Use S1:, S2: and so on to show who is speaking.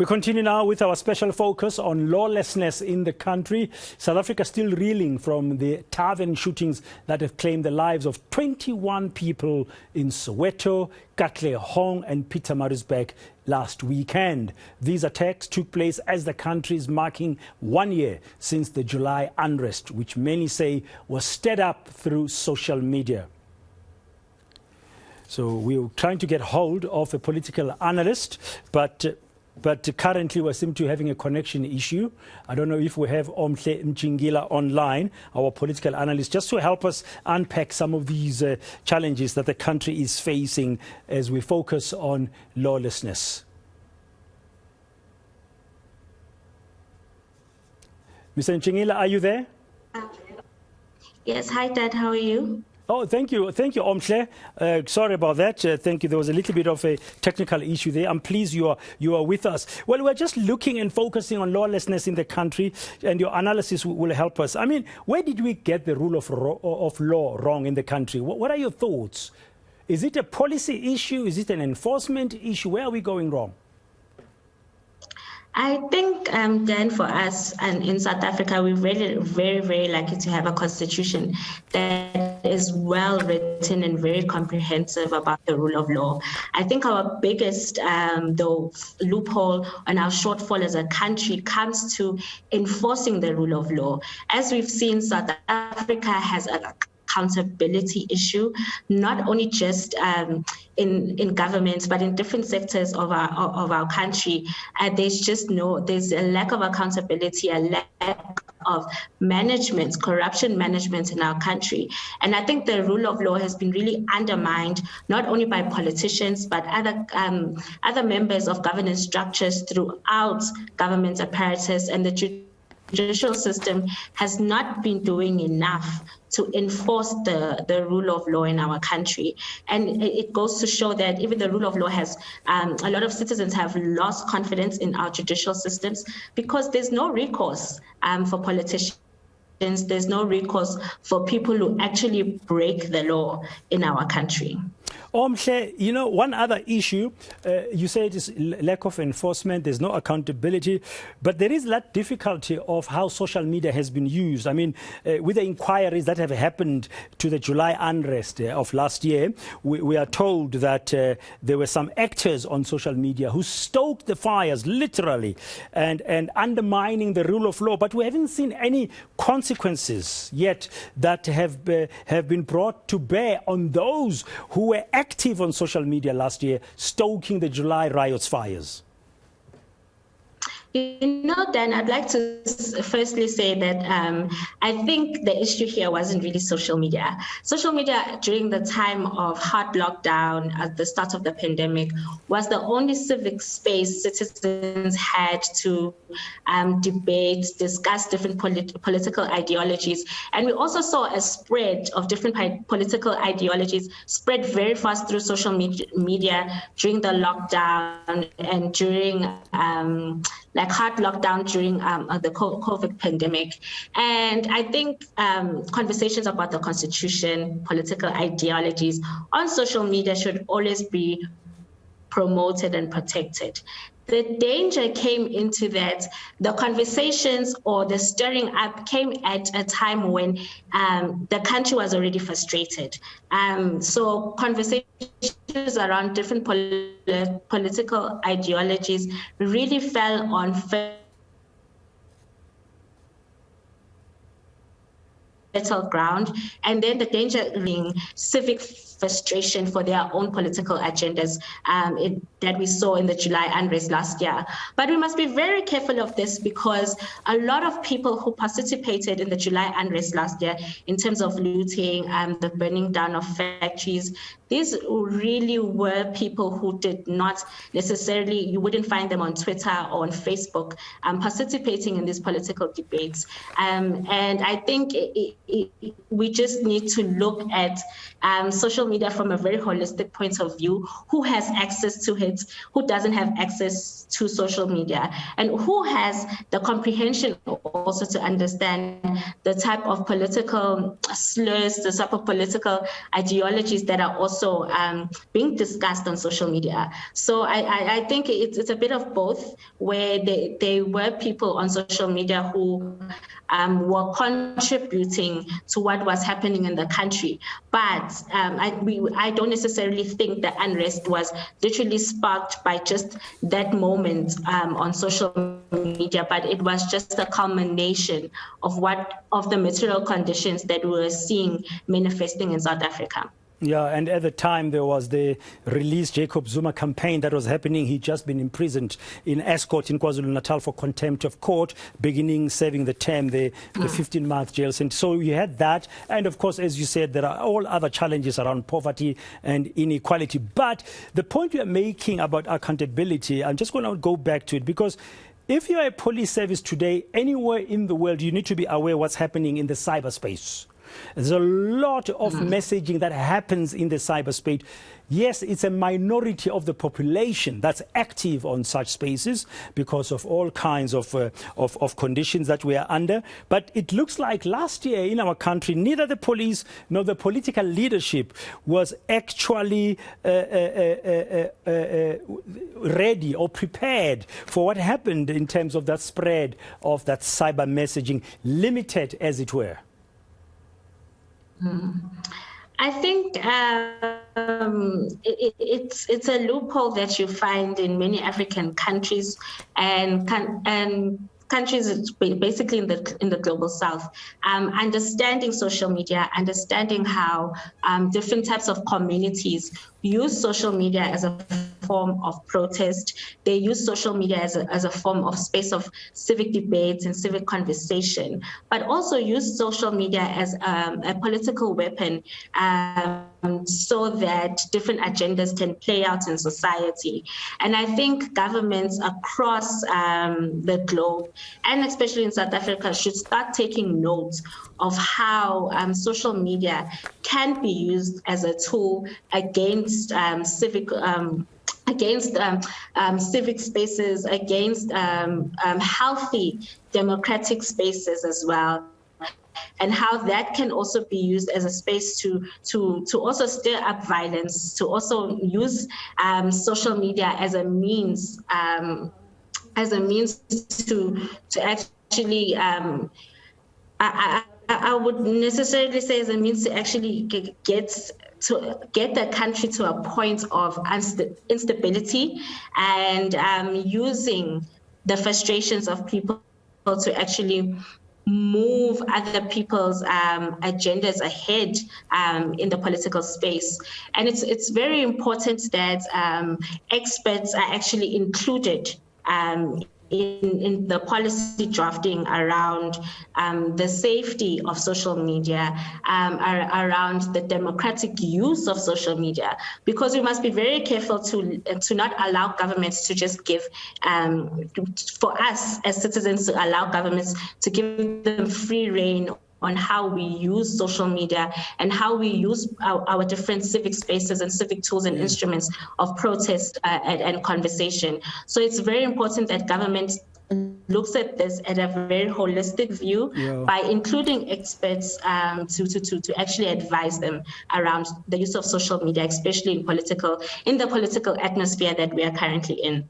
S1: We continue now with our special focus on lawlessness in the country. South Africa still reeling from the tavern shootings that have claimed the lives of 21 people in Soweto, Katlehong and Pietermaritzburg last weekend. These attacks took place as the country is marking 1 year since the July unrest, which many say was stirred up through social media. So we're trying to get hold of a political analyst, but currently we seem to be having a connection issue. I don't know if we have Omhle Mtshingila online, our political analyst, just to help us unpack some of these challenges that the country is facing as we focus on lawlessness. Mr. Mtshingila, are you there?
S2: Yes, hi Dad, how are you?
S1: Oh, thank you, Omhle. Sorry about that. Thank you. There was a little bit of a technical issue there. I'm pleased you are with us. Well, we're just looking and focusing on lawlessness in the country, and your analysis will help us. I mean, where did we get the rule of law wrong in the country? What are your thoughts? Is it a policy issue? Is it an enforcement issue? Where are we going wrong?
S2: I think, Dan, for us and in South Africa, we're really very, very lucky to have a constitution that is well written and very comprehensive about the rule of law. I think our biggest loophole and our shortfall as a country comes to enforcing the rule of law. As we've seen, South Africa has a accountability issue, not only just in governments, but in different sectors of our country. There's a lack of accountability, a lack of management, corruption management in our country. And I think the rule of law has been really undermined, not only by politicians, but other members of governance structures throughout government apparatus, and the judicial system has not been doing enough to enforce the rule of law in our country. And it goes to show that even the rule of law has, a lot of citizens have lost confidence in our judicial systems because there's no recourse for politicians. There's no recourse for people who actually break the law in our country.
S1: Omhle, you know, one other issue, you say it is lack of enforcement, there's no accountability, but there is that difficulty of how social media has been used. I mean, with the inquiries that have happened to the July unrest of last year, we are told that there were some actors on social media who stoked the fires, literally, and undermining the rule of law, but we haven't seen any consequences yet that have been brought to bear on those who were active on social media last year, stoking the July riots fires.
S2: You know, Dan, I'd like to firstly say that I think the issue here wasn't really social media. Social media during the time of hard lockdown at the start of the pandemic was the only civic space citizens had to debate, discuss different political ideologies. And we also saw a spread of different political ideologies spread very fast through social media during the lockdown and during hard lockdown during the COVID pandemic. And I think conversations about the Constitution, political ideologies on social media should always be promoted and protected. The danger came into that the conversations or the stirring up came at a time when the country was already frustrated. So conversations around different political ideologies really fell on fertile ground, and then the danger being civic frustration for their own political agendas that we saw in the July unrest last year. But we must be very careful of this because a lot of people who participated in the July unrest last year in terms of looting, the burning down of factories, these really were people who did not necessarily, you wouldn't find them on Twitter or on Facebook participating in these political debates. And I think we just need to look at social media from a very holistic point of view, who has access to it, who doesn't have access to social media, and who has the comprehension also to understand the type of political slurs, the type of political ideologies that are also being discussed on social media. So I think it's a bit of both, where there were people on social media who were contributing to what was happening in the country. But I don't necessarily think the unrest was literally sparked by just that moment on social media, but it was just a culmination of the material conditions that we were seeing manifesting in South Africa.
S1: Yeah, and at the time there was the Release Jacob Zuma campaign that was happening. He'd just been imprisoned in Escort in KwaZulu-Natal for contempt of court, beginning serving the term, the 15-month jail sentence. So you had that. And of course, as you said, there are all other challenges around poverty and inequality. But the point you are making about accountability, I'm just going to go back to it, because if you're a police service today, anywhere in the world, you need to be aware what's happening in the cyberspace. There's a lot of messaging that happens in the cyberspace. Yes, it's a minority of the population that's active on such spaces because of all kinds of conditions that we are under. But it looks like last year in our country, neither the police nor the political leadership was actually ready or prepared for what happened in terms of that spread of that cyber messaging, limited as it were.
S2: I think it's a loophole that you find in many African countries and countries basically in the global south. Understanding social media, understanding how different types of communities use social media as a form of protest. They use social media as a form of space of civic debates and civic conversation, but also use social media as a political weapon so that different agendas can play out in society. And I think governments across the globe, and especially in South Africa, should start taking note of how social media can be used as a tool against civic spaces, against healthy democratic spaces as well, and how that can also be used as a space to also stir up violence, to also use social media as a means to actually I would necessarily say as a means to actually get the country to a point of instability, and using the frustrations of people to actually move other people's agendas ahead in the political space. And it's very important that experts are actually included in the policy drafting around the safety of social media, around the democratic use of social media, because we must be very careful to not allow governments to just give, for us as citizens, to allow governments to give them free rein on how we use social media and how we use our different civic spaces and civic tools and instruments of protest and conversation. So it's very important that government looks at this at a very holistic view by including experts to actually advise them around the use of social media, especially in the political atmosphere that we are currently in.